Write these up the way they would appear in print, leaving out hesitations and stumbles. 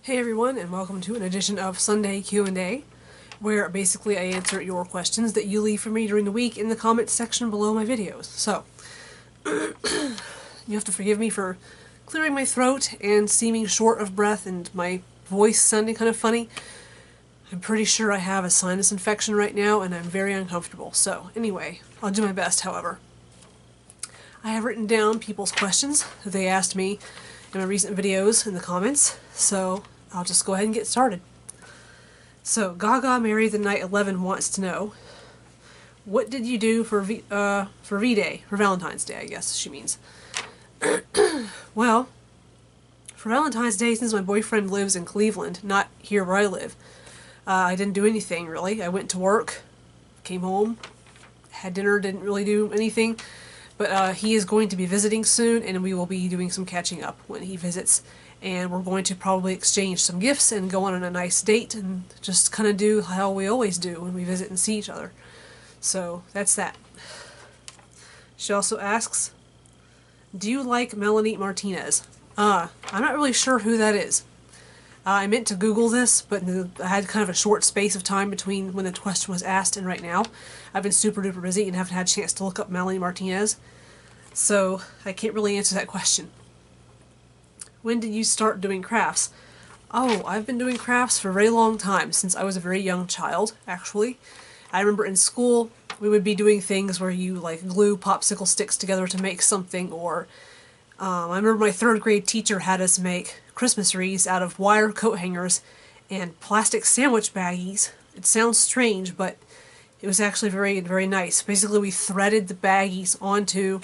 Hey everyone, and welcome to an edition of Sunday Q&A, where basically I answer your questions that you leave for me during the week in the comments section below my videos. So, you have to forgive me for clearing my throat and seeming short of breath and my voice sounding kind of funny. I'm pretty sure I have a sinus infection right now and I'm very uncomfortable. So, anyway, I'll do my best, however. I have written down people's questions that they asked me in my recent videos in the comments, so I'll just go ahead and get started. So, Gaga Married the Night 11 wants to know, what did you do for V-Day? For Valentine's Day, I guess she means. Well, for Valentine's Day, since my boyfriend lives in Cleveland, not here where I live, I didn't do anything, really. I went to work, came home, had dinner, didn't really do anything. But he is going to be visiting soon, and we will be doing some catching up when he visits. And we're going to probably exchange some gifts and go on a nice date and just kind of do how we always do when we visit and see each other. So that's that. She also asks, do you like Melanie Martinez? I'm not really sure who that is. I meant to Google this, but I had kind of a short space of time between when the question was asked and right now. I've been super duper busy and haven't had a chance to look up Melanie Martinez, so I can't really answer that question. When did you start doing crafts? Oh, I've been doing crafts for a very long time, since I was a very young child, actually. I remember in school we would be doing things where you like glue popsicle sticks together to make something, or I remember my third grade teacher had us make Christmas wreaths out of wire coat hangers and plastic sandwich baggies. It sounds strange, but it was actually very, very nice. Basically, we threaded the baggies onto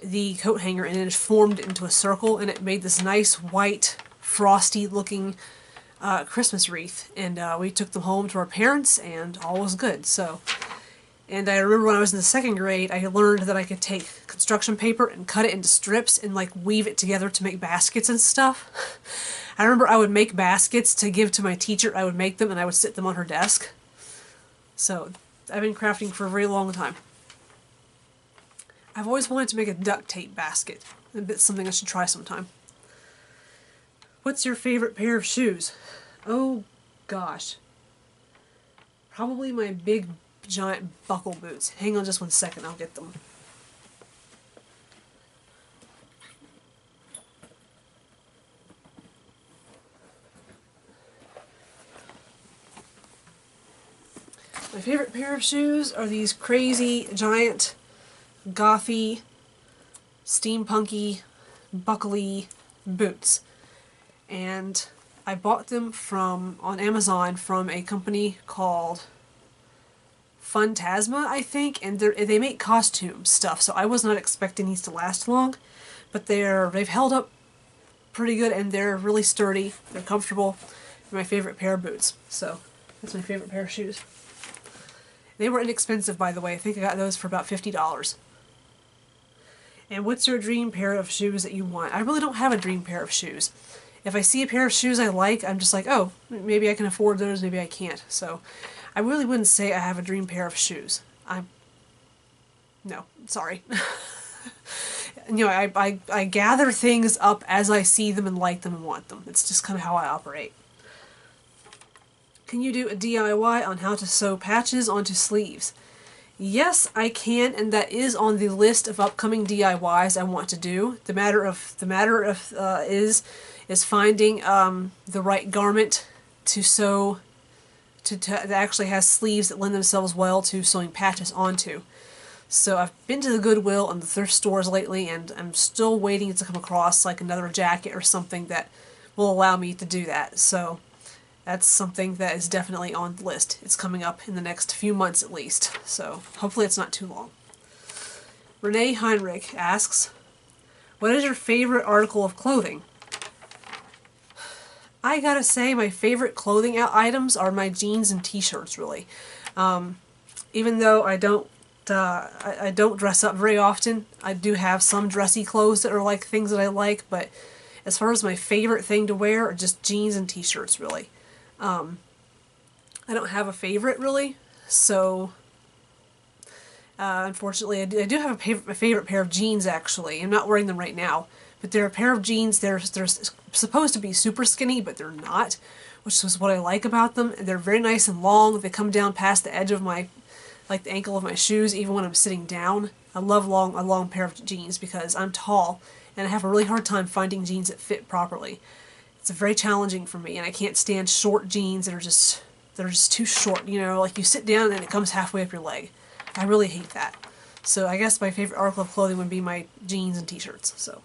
the coat hanger and then it formed into a circle, and it made this nice white, frosty looking Christmas wreath. And we took them home to our parents and all was good. So, and I remember when I was in the second grade, I learned that I could take construction paper and cut it into strips and like weave it together to make baskets and stuff. I remember I would make baskets to give to my teacher. I would make them and I would sit them on her desk. So I've been crafting for a very long time. I've always wanted to make a duct tape basket. It's something I should try sometime. What's your favorite pair of shoes? Oh gosh. Probably my big giant buckle boots. Hang on just one second, I'll get them. My favorite pair of shoes are these crazy giant gothy, steampunky, buckly boots. And I bought them on Amazon from a company called Phantasma, I think, and they make costume stuff, so I was not expecting these to last long, but they've held up pretty good, and they're really sturdy, they're comfortable. They're my favorite pair of boots, so that's my favorite pair of shoes. They were inexpensive, by the way. I think I got those for about $50. And what's your dream pair of shoes that you want? I really don't have a dream pair of shoes. If I see a pair of shoes I like, I'm just like, oh, maybe I can afford those, maybe I can't. So I really wouldn't say I have a dream pair of shoes. No, sorry. You know, I gather things up as I see them and like them and want them. It's just kind of how I operate. Can you do a DIY on how to sew patches onto sleeves? Yes, I can, and that is on the list of upcoming DIYs I want to do. The matter is finding the right garment to sew that actually has sleeves that lend themselves well to sewing patches onto. So I've been to the Goodwill and the thrift stores lately, and I'm still waiting to come across like another jacket or something that will allow me to do that. So that's something that is definitely on the list. It's coming up in the next few months at least, so hopefully it's not too long. Renee Heinrich asks, what is your favorite article of clothing? I gotta say my favorite clothing items are my jeans and t-shirts, really. Even though I don't dress up very often, I do have some dressy clothes that are like things that I like, but as far as my favorite thing to wear are just jeans and t-shirts, really. I don't have a favorite, really, so unfortunately I do have a favorite pair of jeans, actually. I'm not wearing them right now, but they're a pair of jeans. They're supposed to be super skinny, but they're not, which is what I like about them. They're very nice and long. They come down past the edge of my, like the ankle of my shoes, even when I'm sitting down. I love a long pair of jeans because I'm tall, and I have a really hard time finding jeans that fit properly. It's very challenging for me, and I can't stand short jeans that are just too short. You know, like you sit down and it comes halfway up your leg. I really hate that. So I guess my favorite article of clothing would be my jeans and t-shirts. So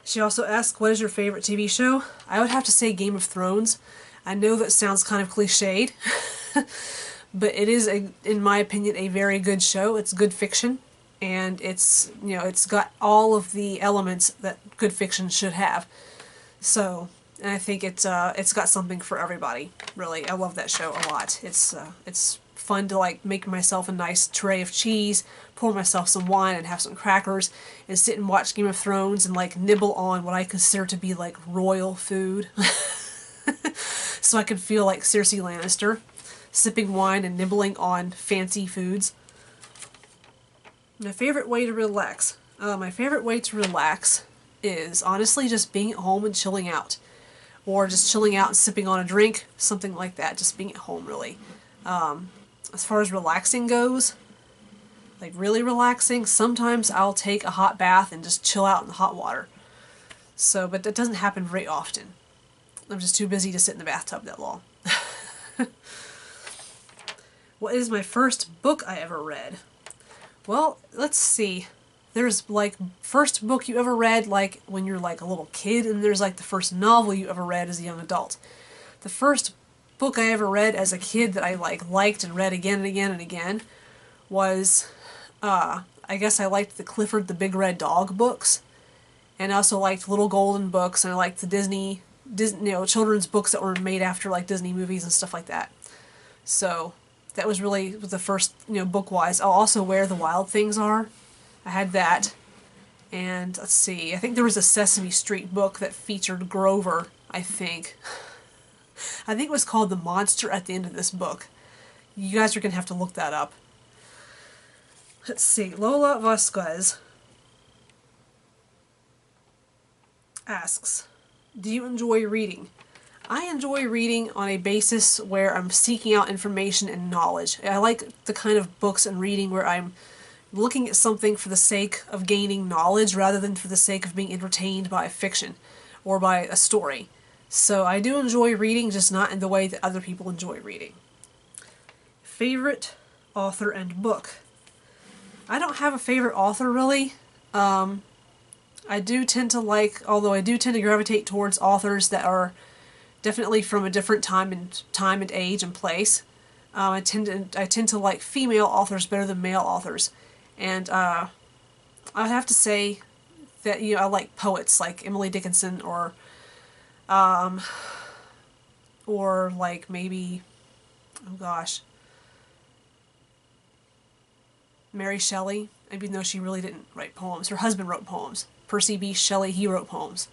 she also asked, what is your favorite TV show? I would have to say Game of Thrones. I know that sounds kind of cliched, but it is, in my opinion, a very good show. It's good fiction, and it's, you know, it's got all of the elements that good fiction should have. So, and I think it's got something for everybody. Really, I love that show a lot. It's fun to like make myself a nice tray of cheese, pour myself some wine and have some crackers, and sit and watch Game of Thrones and like nibble on what I consider to be like royal food. So I can feel like Cersei Lannister, sipping wine and nibbling on fancy foods. My favorite way to relax. My favorite way to relax is honestly just being at home and chilling out. Or just chilling out and sipping on a drink, something like that. Just being at home, really. As far as relaxing goes, like really relaxing, sometimes I'll take a hot bath and just chill out in the hot water. So, but that doesn't happen very often. I'm just too busy to sit in the bathtub that long. What is my first book I ever read? Well, let's see. There's like first book you ever read like when you're like a little kid, and there's like the first novel you ever read as a young adult. The first book I ever read as a kid that I liked and read again and again and again was I guess I liked the Clifford the Big Red Dog books, and I also liked Little Golden books, and I liked the Disney children's books that were made after like Disney movies and stuff like that. So that was really the first, book-wise. I'll also Where the Wild Things Are. I had that. And let's see, I think there was a Sesame Street book that featured Grover, I think. I think it was called The Monster at the end of this book. You guys are going to have to look that up. Let's see, Lola Vasquez asks, do you enjoy reading? I enjoy reading on a basis where I'm seeking out information and knowledge. I like the kind of books and reading where I'm looking at something for the sake of gaining knowledge rather than for the sake of being entertained by a fiction or by a story. So I do enjoy reading, just not in the way that other people enjoy reading. Favorite author and book? I don't have a favorite author, really. I do tend to gravitate towards authors that are definitely from a different time and age and place. I tend to like female authors better than male authors, and I have to say that I like poets like Emily Dickinson or like maybe, oh gosh, Mary Shelley, even though she really didn't write poems. Her husband wrote poems. Percy B. Shelley, he wrote poems.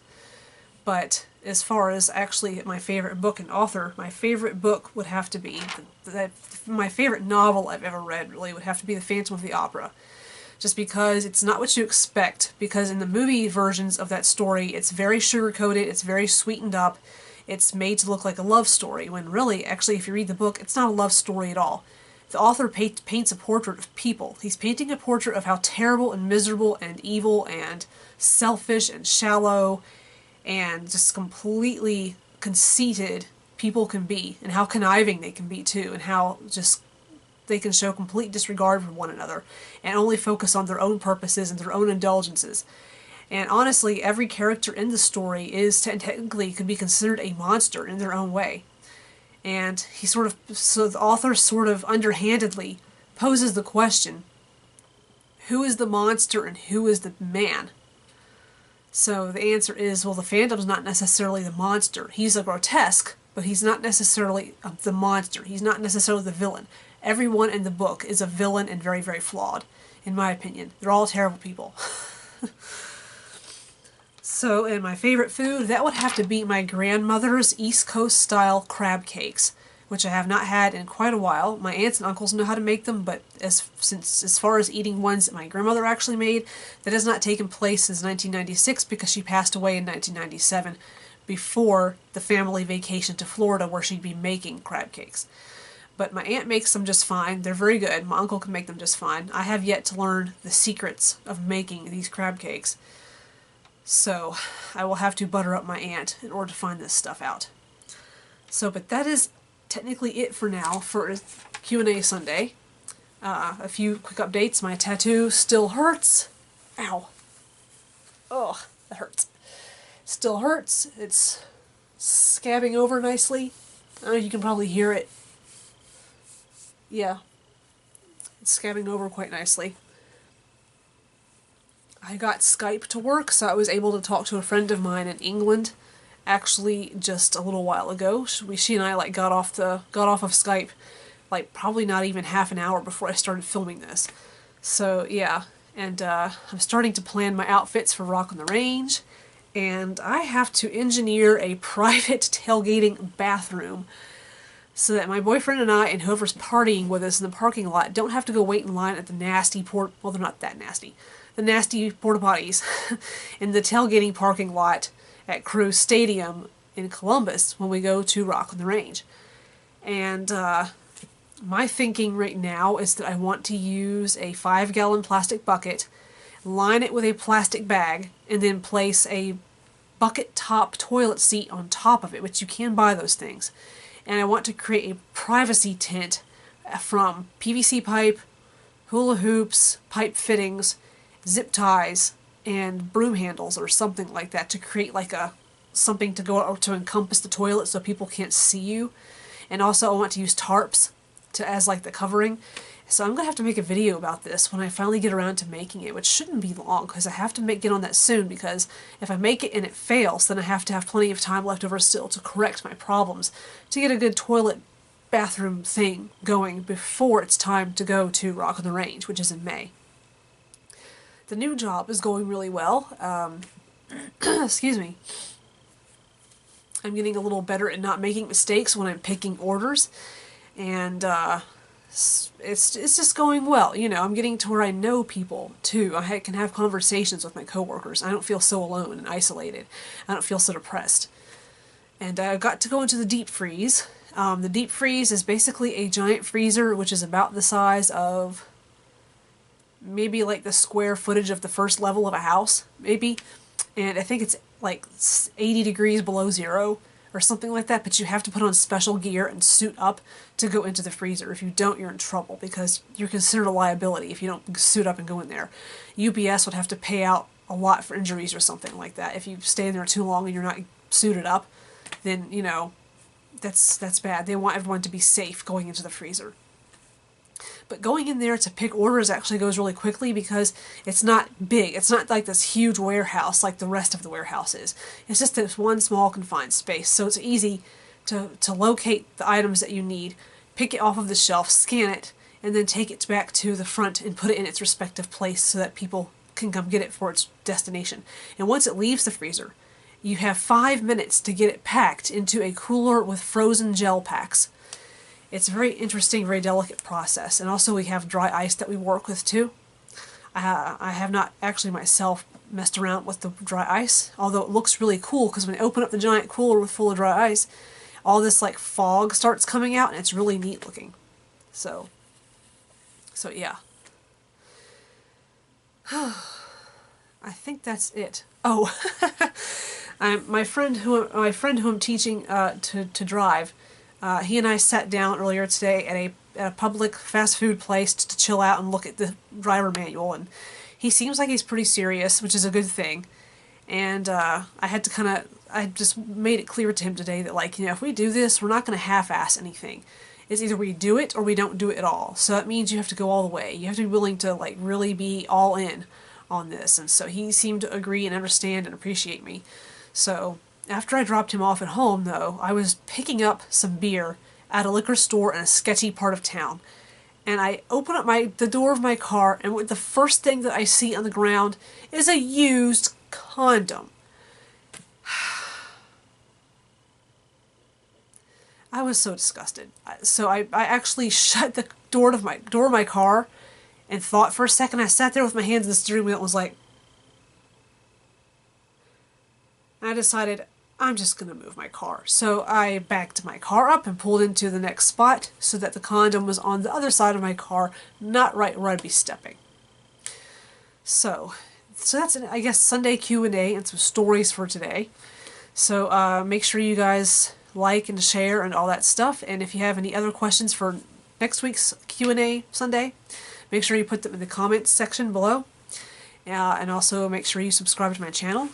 But as far as actually my favorite book and author, my favorite book would have to be, my favorite novel I've ever read really would have to be The Phantom of the Opera. Just because it's not what you expect, because in the movie versions of that story, it's very sugar-coated, it's very sweetened up, it's made to look like a love story, when really, actually, if you read the book, it's not a love story at all. The author paints a portrait of people. He's painting a portrait of how terrible and miserable and evil and selfish and shallow and just completely conceited people can be, and how conniving they can be too, and how just they can show complete disregard for one another and only focus on their own purposes and their own indulgences. And honestly, every character in the story is technically could be considered a monster in their own way. And so the author sort of underhandedly poses the question, who is the monster and who is the man? So the answer is, well, the Phantom's not necessarily the monster. He's a grotesque, but he's not necessarily the monster. He's not necessarily the villain. Everyone in the book is a villain and very, very flawed, in my opinion. They're all terrible people. So, and my favorite food, that would have to be my grandmother's East Coast style crab cakes. which I have not had in quite a while. My aunts and uncles know how to make them, but as far as eating ones that my grandmother actually made, that has not taken place since 1996 because she passed away in 1997 before the family vacation to Florida where she'd be making crab cakes. But my aunt makes them just fine. They're very good. My uncle can make them just fine. I have yet to learn the secrets of making these crab cakes. So I will have to butter up my aunt in order to find this stuff out. So, but that is technically it for now for Q&A Sunday. A few quick updates. My tattoo still hurts. Ow. Ugh, that hurts. Still hurts. It's scabbing over nicely. You can probably hear it. Yeah. It's scabbing over quite nicely. I got Skype to work, so I was able to talk to a friend of mine in England actually just a little while ago. She and I like got off of Skype like probably not even half an hour before I started filming this. So yeah, and I'm starting to plan my outfits for Rock on the Range, and I have to engineer a private tailgating bathroom so that my boyfriend and I and whoever's partying with us in the parking lot don't have to go wait in line at the nasty well, they're not that nasty. The nasty porta potties in the tailgating parking lot at Cruise Stadium in Columbus when we go to Rock on the Range. And my thinking right now is that I want to use a 5-gallon plastic bucket, line it with a plastic bag, and then place a bucket top toilet seat on top of it, which you can buy those things. And I want to create a privacy tent from PVC pipe, hula hoops, pipe fittings, zip ties, and broom handles or something like that to create like something to go to encompass the toilet so people can't see you. And also I want to use tarps as like the covering. So I'm gonna have to make a video about this when I finally get around to making it, which shouldn't be long because I have to get on that soon, because if I make it and it fails, then I have to have plenty of time left over still to correct my problems to get a good toilet bathroom thing going before it's time to go to Rock on the Range, which is in May. The new job is going really well. Excuse me. I'm getting a little better at not making mistakes when I'm picking orders, and it's just going well. You know, I'm getting to where I know people too. I can have conversations with my coworkers. I don't feel so alone and isolated. I don't feel so depressed. And I got to go into the deep freeze. The deep freeze is basically a giant freezer which is about the size of maybe like the square footage of the first level of a house, maybe. And I think it's like 80 degrees below zero or something like that, but you have to put on special gear and suit up to go into the freezer. If you don't, you're in trouble because you're considered a liability if you don't suit up and go in there. UPS would have to pay out a lot for injuries or something like that. If you stay in there too long and you're not suited up, then, you know, that's bad. They want everyone to be safe going into the freezer. But going in there to pick orders actually goes really quickly because it's not big. It's not like this huge warehouse like the rest of the warehouse is. It's just this one small confined space. So it's easy to locate the items that you need, pick it off of the shelf, scan it, and then take it back to the front and put it in its respective place so that people can come get it for its destination. And once it leaves the freezer, you have 5 minutes to get it packed into a cooler with frozen gel packs. It's a very interesting, very delicate process. And also we have dry ice that we work with too. I have not actually myself messed around with the dry ice, although it looks really cool because when I open up the giant cooler full of dry ice, all this like fog starts coming out and it's really neat looking. So yeah. I think that's it. Oh, my friend who I'm teaching to drive. He and I sat down earlier today at a public fast food place to chill out and look at the driver manual, and he seems like he's pretty serious, which is a good thing. And I just made it clear to him today that, like, you know, if we do this, we're not going to half-ass anything. It's either we do it or we don't do it at all. So that means you have to go all the way. You have to be willing to, like, really be all in on this. And so he seemed to agree and understand and appreciate me. So after I dropped him off at home, though, I was picking up some beer at a liquor store in a sketchy part of town. And I open up the door of my car, and the first thing that I see on the ground is a used condom. I was so disgusted. So I actually shut the door of my car and thought for a second. I sat there with my hands in the steering wheel and was like, I decided I'm just going to move my car. So I backed my car up and pulled into the next spot so that the condom was on the other side of my car, not right where I'd be stepping. So that's, I guess, Sunday Q&A and some stories for today. So make sure you guys like and share and all that stuff. And if you have any other questions for next week's Q&A Sunday, make sure you put them in the comments section below. And also make sure you subscribe to my channel.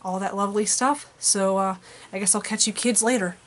All that lovely stuff. So I guess I'll catch you kids later.